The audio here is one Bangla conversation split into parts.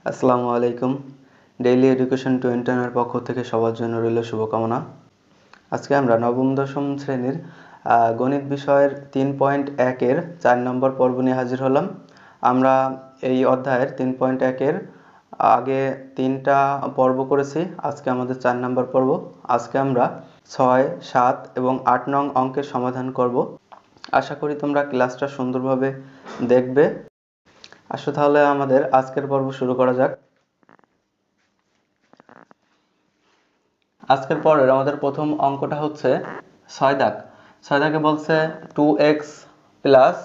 আসসালামু আলাইকুম। ডেইলি এডুকেশন 21 এর পক্ষ থেকে সবার জন্য রইল শুভকামনা। আজকে আমরা নবম দশম শ্রেণীর গণিত বিষয়ের 3.1 এর 4 নম্বর পর্ব নিয়ে হাজির হলাম। আমরা এই অধ্যায়ের 3.1 এর আগে 3টা পর্ব করেছি, আজকে আমাদের 4 নম্বর পর্ব। আজকে আমরা 6, 7 এবং 8 নং অঙ্কের সমাধান করব। আশা করি তোমরা ক্লাসটা সুন্দরভাবে দেখবে। আসো তাহলে আমাদের আজকের পর্ব শুরু করা যাক। আজকের পরের আমাদের প্রথম অঙ্কটা হচ্ছে 6 দাগ। 6 দাগে বলছে 2x প্লাস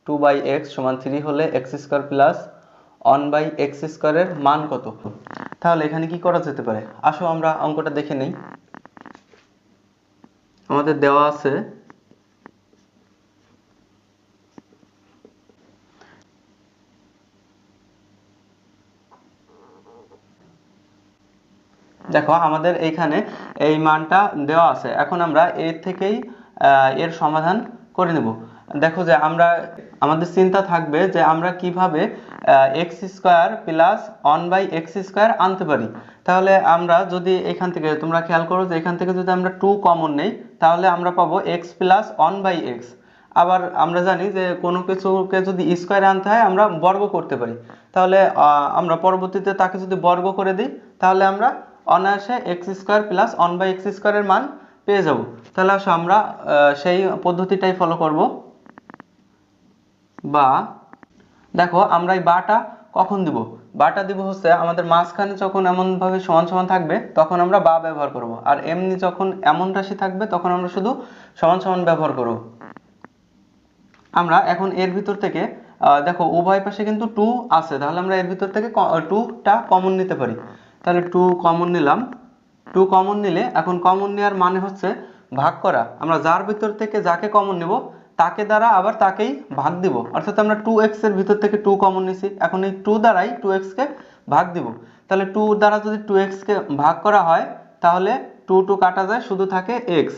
2/x সমান 3 হলে x স্কয়ার প্লাস 1/x স্কয়ারের মান কত? তাহলে এখানে কি করা যেতে পারে? আসো আমরা অঙ্কটা দেখে নেই। আমাদের দেওয়া আছে দেখো আমাদের এইখানে এই মানটা দেওয়া আছে। এখন আমরা এর থেকেই এর সমাধান করে নেব। দেখো যে আমাদের চিন্তা থাকবে যে আমরা কিভাবে x square plus 1/x square আনতে পারি। তাহলে আমরা যদি এখান থেকে তোমরা খেয়াল করো যে এখান থেকে যদি আমরা 2 কমন নেই তাহলে আমরা পাবো x প্লাস 1/x। আবার আমরা জানি যে কোনো কিছুকে যদি স্কয়ারে আনতে হয় আমরা বর্গ করতে পারি। তাহলে আমরা পরবর্তীতে তাকে যদি বর্গ করে দিই তাহলে আমরা অনায়াসে এক্স স্কয়ার প্লাস 1/x স্কয়ারের মান পেয়ে যাব। তাহলে আসো আমরা সেই পদ্ধতিটাই ফলো করব। বা দেখো আমরা এই বাটা কখন দিব? বাটা দিব হচ্ছে আমাদের মাঝখানে যখন এমন ভাবে সমান সমান থাকবে তখন আমরা বা ব্যবহার করব, আর এমনি যখন এমন রাশি থাকবে তখন আমরা শুধু সমান সমান ব্যবহার করব। আমরা এখন এর ভিতর থেকে দেখো উভয় পাশে কিন্তু 2 আছে, তাহলে আমরা এর ভিতর থেকে 2টা কমন নিতে পারি। তাহলে 2 কমন নিলাম। 2 কমন নিলে এখন কমন নেওয়ার মানে হচ্ছে ভাগ করা। আমরা যার ভিতর থেকে যাকে কমন নেব তাকে দ্বারা আবার তাকেই ভাগ দিব। অর্থাৎ আমরা 2x এর ভিতর থেকে 2 কমন নিছি, এখন এই 2 দ্বারাই 2x কে ভাগ দিব। তাহলে 2 দ্বারা যদি 2x কে ভাগ করা হয় তাহলে 2 2 কাটা যায়, শুধু থাকে x।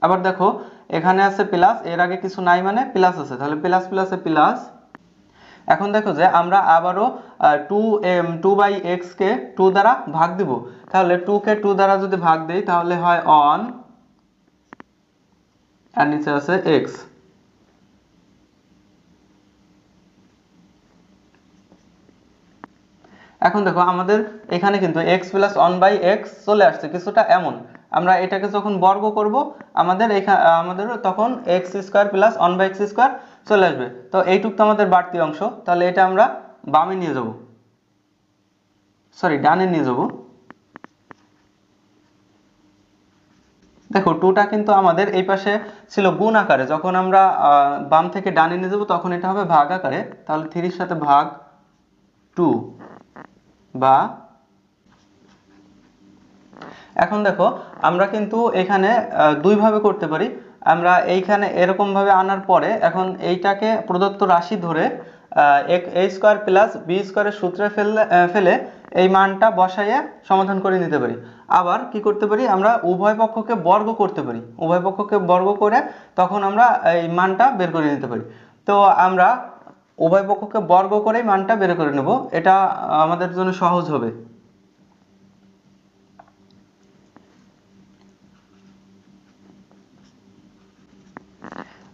আবার দেখো এখানে আছে প্লাস, এর আগে কিছু নাই মানে প্লাস আছে, তাহলে প্লাস প্লাসে প্লাস। এখন দেখো যে আমরা আবারও 2/x কে 2 দ্বারা ভাগ দিব। তাহলে 2 কে 2 দ্বারা যদি ভাগ দেই তাহলে হয় 1 আর নিচে আছে x। এখন দেখো আমাদের এখানে কিন্তু x প্লাস 1/x চলে আসছে কিছুটা এমন। আমরা এটাকে যখন বর্গ করব আমাদের তখন x square plus 1/x square চলে আসবে। তো এইটুক তো আমাদের বাড়তি অংশ, তাহলে এটা আমরা বামে নিয়ে যাব, সরি ডানে নিয়ে যাব। দেখো 2টা কিন্তু আমাদের এই পাশে ছিল গুণ আকারে, যখন আমরা বাম থেকে ডানে নিয়ে যাব তখন এটা হবে ভাগ আকারে। তাহলে 3 এর সাথে ভাগ 2। বা এখন দেখো আমরা কিন্তু এখানে দুই ভাবে করতে পারি। আমরা এইখানে এরকম ভাবে আনার পরে এখন এইটাকে প্রদত্ত রাশি ধরে a স্কয়ার প্লাস b স্কয়ারের সূত্রে ফেলে এই মানটা বসাইয়ে সমাধান করে নিতে পারি। আবার কি করতে পারি, আমরা উভয় পক্ষকে বর্গ করতে পারি। উভয় পক্ষকে বর্গ করে তখন আমরা এই মানটা বের করে নিতে পারি। তো আমরা উভয় পক্ষকে বর্গ করেই মানটা বের করে নেব, এটা আমাদের জন্য সহজ হবে।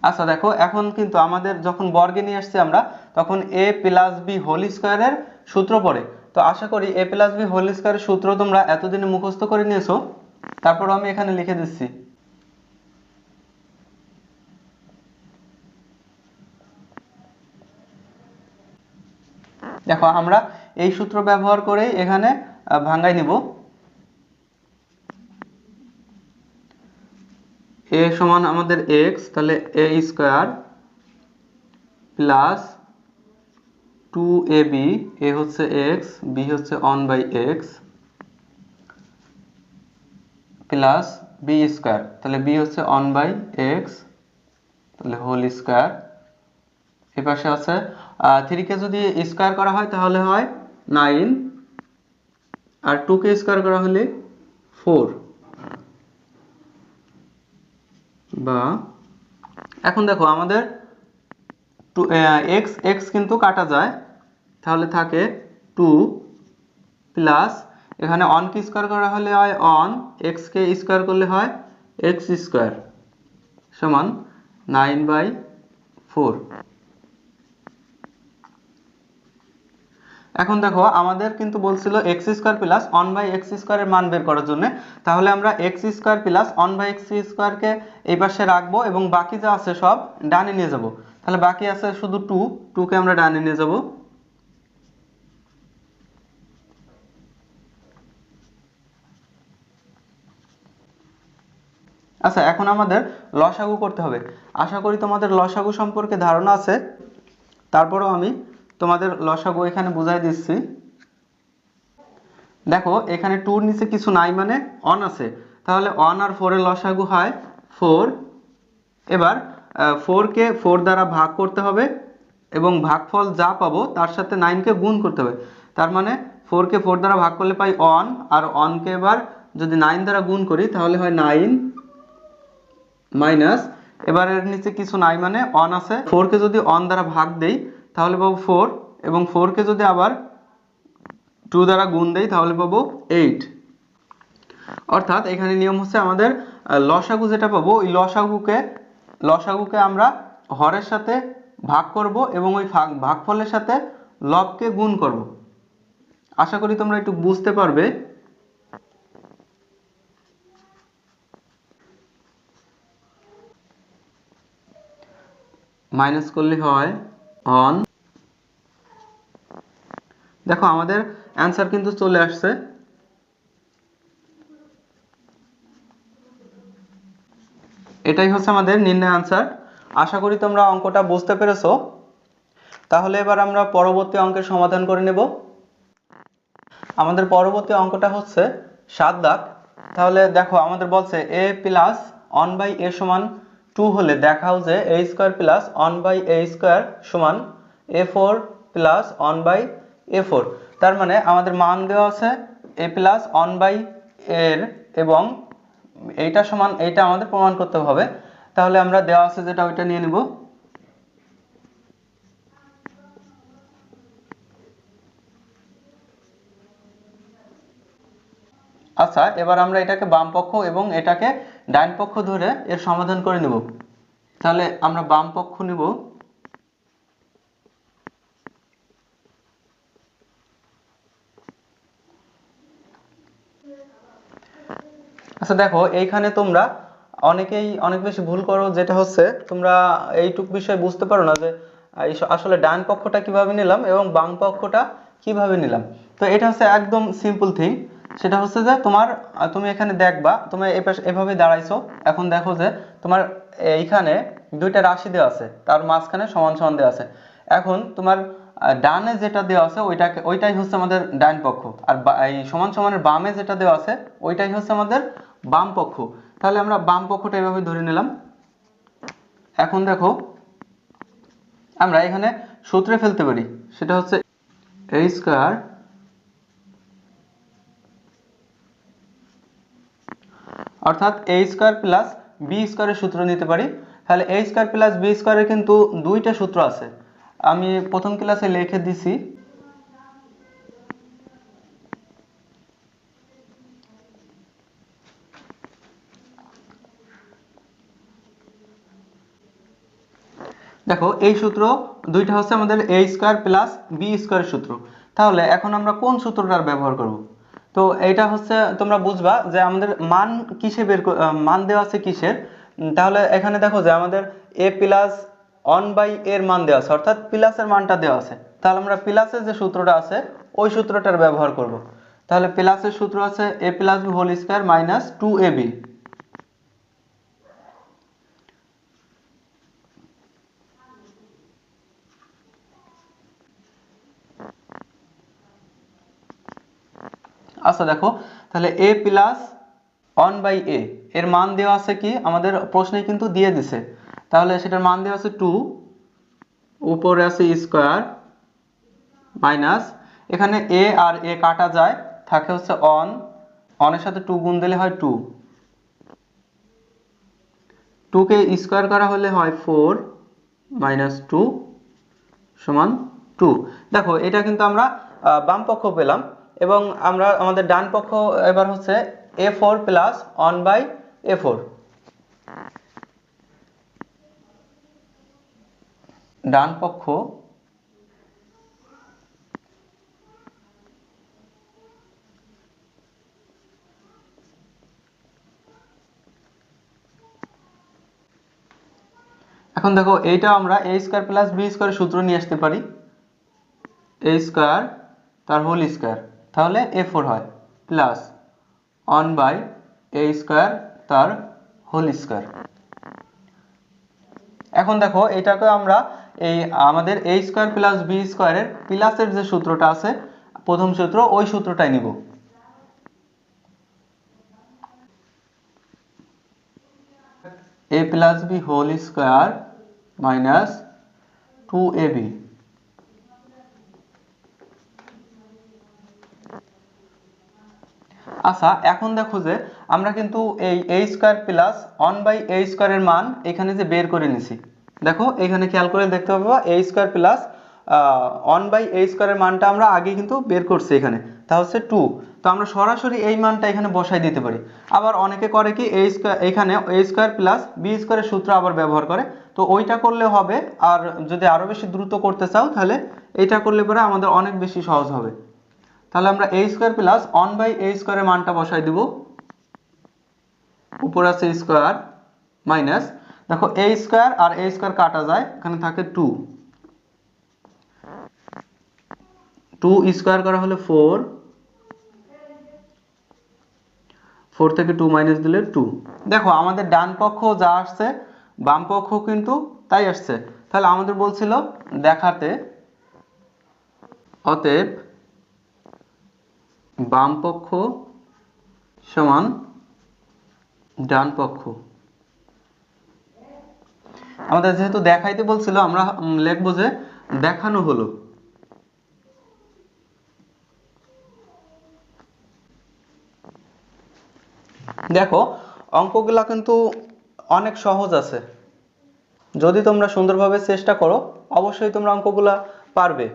আচ্ছা দেখো এখন কিন্তু আমাদের যখন বর্গে নিয়ে আসছি আমরা তখন a প্লাস b হোল স্কয়ারের সূত্র পড়ে। তো আশা করি a প্লাস b হোল স্কয়ারের সূত্র তোমরা এতদিনে মুখস্থ করে নিয়েছো। তারপর আমি এখানে লিখে দিচ্ছি। দেখো আমরা এই সূত্র ব্যবহার করেই এখানে ভাঙাই নিব। a সমান আমাদের x, তাহলে a square plus 2ab, a হচ্ছে x, b হচ্ছে 1/x প্লাস b স্কয়ার, তাহলে b হচ্ছে 1/x তাহলে হোল স্কয়ার। এই পাশে আছে 3 কে যদি স্কয়ার করা হয় তাহলে হয় 9, আর 2 কে স্কয়ার করা হলে 4। বা এখন দেখো আমাদের x x কিন্তু কাটা যায়, তাহলে থাকে টু প্লাস এখানে অন কে স্কোয়ার করা হলে হয় অন, এক্স কে স্কোয়ার করলে হয় এক্স স্কোয়ার সমান 9/4। এখন দেখো আমাদের কিন্তু বলছিল এক্স স্কোয়ার প্লাস 1/x স্কোয়ারের মান বের করার জন্য, তাহলে আমরা এক্স স্কোয়ার প্লাস 1/x স্কোয়ারকে এই পাশে রাখবো এবং বাকি যা আছে সব ডানে নিয়ে যাব। তাহলে বাকি আছে শুধু টু কে আমরা ডানে নিয়ে যাব। আচ্ছা, এখন আমাদের লসাগু করতে হবে। আশা করি তোমাদের লসাগু সম্পর্কে ধারণা আছে, তারপরেও আমি তোমাদের লসাগু এখানে বুঝাই দিচ্ছি। দেখো এখানে টুর নিচে কিছু নাই মানে অন আছে, তাহলে অন আর 4 এর লসাগু হয় 4। এবার 4 কে 4 দ্বারা ভাগ করতে হবে এবং ভাগফল যা পাবো তার সাথে 9 কে গুণ করতে হবে। তার মানে 4 কে 4 দ্বারা ভাগ করলে পাই অন, আর অন কে এবার যদি 9 দ্বারা গুণ করি তাহলে হয় 9 মাইনাস, এবার এর নিচে কিছু নাই মানে অন আছে, 4 কে যদি অন দ্বারা ভাগ দেই তাহলে পাবো 4, এবং 4 কে যদি আবার 2 দ্বারা গুণ দেই তাহলে পাবো 8। অর্থাৎ এখানে নিয়ম হচ্ছে আমাদের লসাগু যেটা পাবো ওই লসাগুকে আমরা হরের সাথে ভাগ করব এবং ওই ভাগফলের সাথে লবকে গুণ করব। আশা করি তোমরা একটু বুঝতে পারবে। মাইনাস করলে হয় অন। দেখো আমাদের অ্যান্সার কিন্তু চলে আসছে। এটাই হচ্ছে আমাদের নির্ণয় আনসার। আশা করি তোমরা অঙ্কটা বুঝতে পেরেছো। তাহলে এবার আমরা পরবর্তী অঙ্কের সমাধান করে নেব। আমাদের পরবর্তী অঙ্কটা হচ্ছে 7 দাগ। তাহলে দেখো আমাদের বলছে a প্লাস 1/a সমান 2 হলে দেখাও যে a square plus 1/a square সমান a4 প্লাস 1/a4। তার মানে আমাদের মান দেওয়া আছে a প্লাস 1/a এর, এবং এইটা সমান এইটা আমাদের প্রমাণ করতে হবে। তাহলে আমরা দেওয়া আছে যেটা ওইটা নিয়ে নিব। আচ্ছা, এবার আমরা এটাকে বাম পক্ষ এবং এটাকে ডান পক্ষ ধরে এর সমাধান করে নেব। তাহলে আমরা বাম পক্ষ নিব। আচ্ছা দেখো এইখানে তোমরা অনেকেই অনেক বেশি ভুল করো, যেটা হচ্ছে তোমরা এইটুক বিষয় বুঝতে পারো না যে আসলে ডান পক্ষটা কিভাবে নিলাম এবং বাম পক্ষটা কিভাবে নিলাম। তো এটা হচ্ছে একদম সিম্পল থিং। সেটা হচ্ছে যে তুমি এখানে দেখবা তুমি এভাবে দাঁড়াইছো। এখন দেখো যে তোমার এইখানে দুইটা রাশি দেওয়া আছে, তার মাঝখানে সমান সমান দেওয়া আছে। এখন তোমার ডানে যেটা দেওয়া আছে ওইটাই হচ্ছে আমাদের ডান পক্ষ, আর এই সমান সমানের বামে যেটা দেওয়া আছে ওইটাই হচ্ছে আমাদের বাম পক্ষ। তাহলে আমরা বাম পক্ষটা এভাবে ধরে নিলাম। এখন দেখো আমরা এখানে সূত্রে ফেলতে পারি, সেটা হচ্ছে a স্কয়ার অর্থাৎ a স্কয়ার প্লাস b স্কয়ারের সূত্র নিতে পারি। তাহলে a স্কয়ার প্লাস b স্কয়ারের কিন্তু দুইটা সূত্র আছে, আমি প্রথম ক্লাসে লিখে দিছি। দেখো এই সূত্র দুইটা হচ্ছে আমাদের a স্কয়ার প্লাস b স্কয়ারের সূত্র। তাহলে এখন আমরা কোন সূত্রটার ব্যবহার করব? তো এইটা হচ্ছে তোমরা বুঝবা যে আমাদের মান কিসে মান দেওয়া আছে কিসের। তাহলে এখানে দেখো যে আমাদের a প্লাস 1/a এর মান দেওয়া আছে, অর্থাৎ প্লাসের মানটা দেওয়া আছে। তাহলে আমরা প্লাসের যে সূত্রটা আছে ওই সূত্রটার ব্যবহার করব। তাহলে প্লাসের সূত্র আছে a plus b whole square minus 2ab। আচ্ছা দেখো তাহলে a প্লাস 1/a এর মান দেওয়া আছে কি আমাদের প্রশ্নে কিন্তু দিয়ে দিছে। তাহলে সেটার মান দেওয়া আছে 2, উপরে আছে স্কয়ার মাইনাস, এখানে a আর a কাটা যায়, থাকে হচ্ছে অন এর সাথে 2 গুণ দিলে হয় 2, 2 কে স্কয়ার করা হলে হয় 4 মাইনাস 2 সমান 2। দেখো এটা কিন্তু আমরা বাম পক্ষ পেলাম, এবং আমরা আমাদের ডান পক্ষ এবার হচ্ছে a4 প্লাস 1/a4। ডান পক্ষ এখন দেখো এইটা আমরা a স্কয়ার প্লাস b স্কয়ারের সূত্র নিয়ে আসতে পারি, a স্কয়ার তার হোল স্কয়ার, তাহলে a4 হয়, প্লাস 1/a স্কয়ার তার হোল স্কয়ার। এখন দেখো এটাকে আমরা এই আমাদের a স্কয়ার প্লাস b স্কয়ারের প্লাসের যে সূত্রটা আছে প্রথম সূত্র, ওই সূত্রটাই নিব। a plus b whole square minus 2ab। আচ্ছা, এখন দেখো যে আমরা কিন্তু এই a স্কয়ার প্লাস 1/a স্কয়ারের মান এখানে যে বের করে নিছি, দেখো এখানে খেয়াল করে দেখতে পাবো a স্কয়ার প্লাস 1/a স্কয়ারের মানটা আমরা আগে কিন্তু বের করছি এখানে, তা হচ্ছে 2। তো আমরা সরাসরি এই মানটা এখানে বসাই দিতে পারি। আবার অনেকে করে কি a স্কয়ার এখানে a স্কয়ার প্লাস b স্কয়ারের সূত্র আবার ব্যবহার করে, তো ওইটা করলে হবে। আর যদি আরো বেশি দ্রুত করতে চাও তাহলে এটা করলে পরে আমাদের অনেক বেশি সহজ হবে। তাহলে আমরা a স্কয়ার প্লাস 1/a স্কয়ারের মানটা বসাই দিব, উপর আছে স্কয়ার মাইনাস, দেখো a স্কয়ার আর a স্কয়ার কাটা যায়, এখানে থাকে 2, 2 স্কয়ার করা হলে 4, 4 থেকে 2 মাইনাস দিলে 2। দেখো আমাদের ডান পক্ষ যা আসছে বাম পক্ষ কিন্তু তাই আসছে, তাহলে আমাদের বলছিল দেখাতে, অতএব বাম পক্ষ সমান ডান পক্ষ। আমাদের যেহেতু দেখাইতে বলছিল, আমরা লিখবো যে দেখানো হলো। দেখো অঙ্কগুলা কিন্তু অনেক সহজ আছে, যদি তোমরা সুন্দরভাবে চেষ্টা করো অবশ্যই তোমরা অঙ্কগুলা পারবে।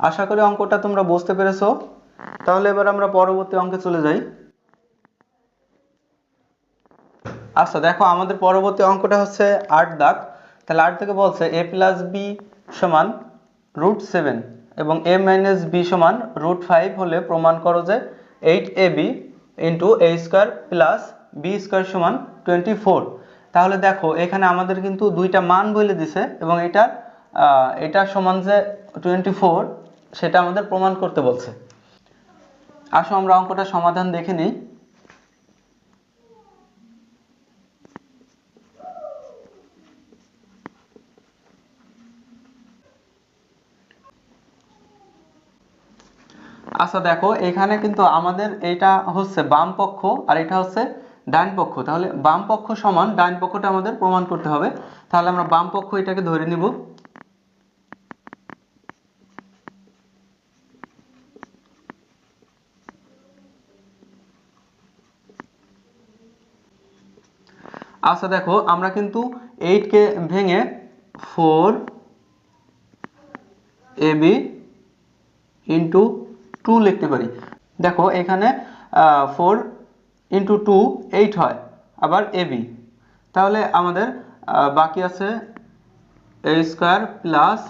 আশা করি অঙ্কটা তোমরা বুঝতে পেরেছো। তাহলে এবার আমরা পরবর্তী অঙ্কে চলে যাই। আচ্ছা দেখো আমাদের পরবর্তী অঙ্কটা হচ্ছে 8 দাগ। তাহলে 8 থেকে বলছে a প্লাস b সমান √7 এবং a মাইনাস b সমান √5 হলে প্রমাণ করো যে 8ab into a square plus b square সমান 24। তাহলে দেখো এখানে আমাদের কিন্তু দুইটা মান বলে দিছে, এবং এটা সমান যে 24 সেটা আমাদের প্রমাণ করতে বলছে। আসো আমরা অঙ্কটা সমাধান দেখে নিই। আচ্ছা দেখো এখানে কিন্তু আমাদের এটা হচ্ছে বাম পক্ষ আর এটা হচ্ছে ডান পক্ষ, তাহলে বাম পক্ষ সমান ডান পক্ষটা আমাদের প্রমাণ করতে হবে। তাহলে আমরা বাম পক্ষ এটাকে ধরে নিব, আচ্ছা দেখো আমরা কিন্তু 8 কে ভেঙে 4ab ইন্টু 2 লিখতে পারি। দেখো এখানে 4 ইন্টু 2 8 হয়, আবার ab, তাহলে আমাদের বাকি আছে a square plus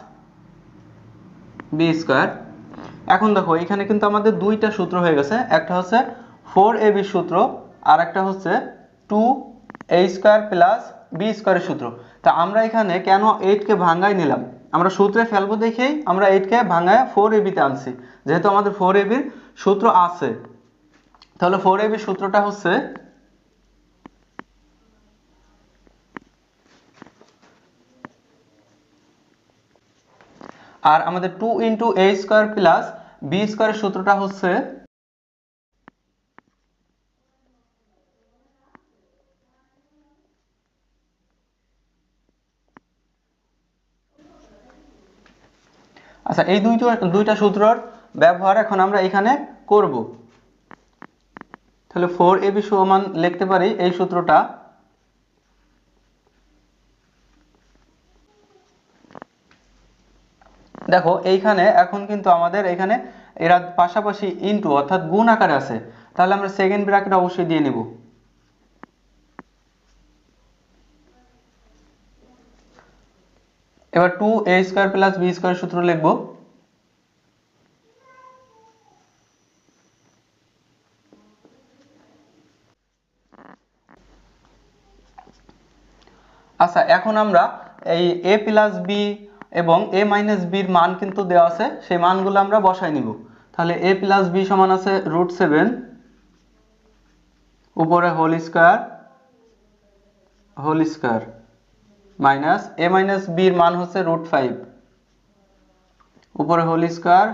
b square. এখন দেখো এখানে কিন্তু আমাদের দুইটা সূত্র হয়ে গেছে, একটা হচ্ছে 4ab সূত্র আর একটা হচ্ছে 2a স্কয়ার প্লাস b স্কয়ারের সূত্র। তা আমরা এখানে কেন 8 কে ভাঙাই নিলাম, আমরা সূত্রে ফেলবো দেখেই আমরা 8 কে ভাঙায় 4ab তে আনছি, যেহেতু আমাদের 4ab এর সূত্র আছে। তাহলে 4ab সূত্রটা হচ্ছে আর আমাদের 2 into a square plus b স্কয়ারের সূত্রটা হচ্ছে আচ্ছা এই দুইটা সূত্রর ব্যবহার এখন আমরা এখানে করব। তাহলে 4ab সমান লিখতে পারি এই সূত্রটা, দেখো এইখানে এখন কিন্তু আমাদের এখানে এরা পাশাপাশি ইনটু অর্থাৎ গুণ আকারে আছে, তাহলে আমরা সেকেন্ড ব্র্যাকেট অবশ্যই দিয়ে নিব। এবার 2a² + b² সূত্র লিখব। আচ্ছা, এখন আমরা এই a + b এবং a - b এর মান কিন্তু দেওয়া আছে, সেই মানগুলো আমরা বসাই নিব। তাহলে a + b সমান আছে √7 উপরে whole square minus a - b এর মান হচ্ছে √5 উপরে হোল স্কয়ার।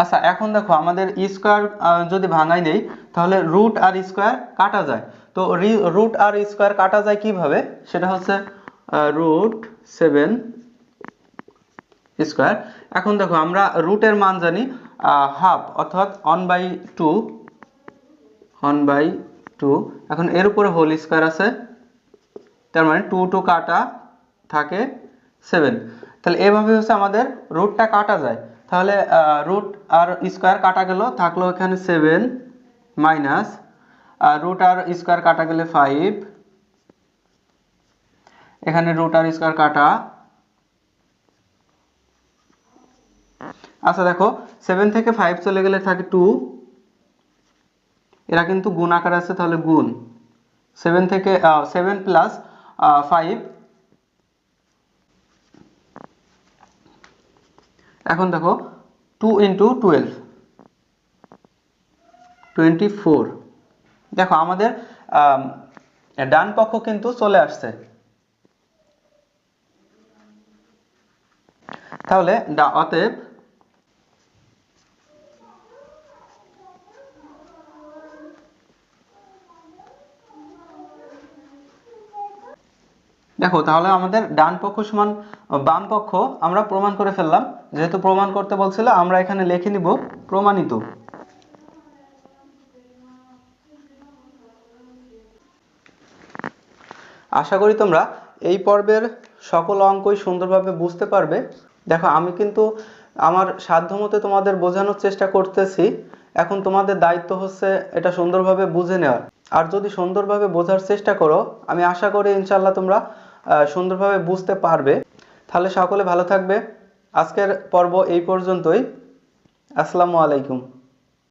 আচ্ছা, এখন দেখো আমাদের স্কয়ার যদি ভাঙাই দেই তাহলে রুট আর স্কয়ার কাটা যায়। তো রুট আর স্কয়ার কাটা যায় কিভাবে, সেটা হচ্ছে √7 স্কয়ার। এখন দেখো আমরা রুটের মান জানি হাফ অর্থাৎ 1/2। এখন এর উপরে হোল স্কয়ার আছে, তার মানে 2 কাটা থাকে 7। তাহলে এভাবে হচ্ছে আমাদের রুটটা কাটা যায়। তাহলে রুট আর স্কয়ার কাটা গেল, থাকলো এখানে 7 মাইনাস রুট আর স্কয়ার কাটা গেলে 5, এখানে রুট আর স্কয়ার কাটা। আচ্ছা দেখো 7 থেকে 5 চলে গেলে থাকে 2, এরা কিন্তু গুণ আকারে আছে, তাহলে গুণ 7 থেকে 7 + 5। এখন দেখো 2 × 12 24। দেখো আমাদের ডান পক্ষ কিন্তু চলে আসছে। তাহলে অতএব দেখো তাহলে আমাদের ডান পক্ষ সমান বাম পক্ষ আমরা প্রমাণ করে ফেললাম। যেহেতু প্রমাণ করতে বলছিল, আমরা এখানে লিখে নিব প্রমাণিত। আশা করি তোমরা এই পর্বের সকল অঙ্কই সুন্দরভাবে বুঝতে পারবে। দেখো আমি কিন্তু আমার সাধ্যমতো তোমাদের বোঝানোর চেষ্টা করতেছি, এখন তোমাদের দায়িত্ব হচ্ছে এটা সুন্দরভাবে বুঝে নেওয়ার। আর যদি সুন্দরভাবে বোঝার চেষ্টা করো, আমি আশা করি ইনশাল্লাহ তোমরা সুন্দরভাবে বুঝতে পারবে। তাহলে সকলে ভালো থাকবে। আজকের পর্ব এই পর্যন্তই। আসসালামু আলাইকুম।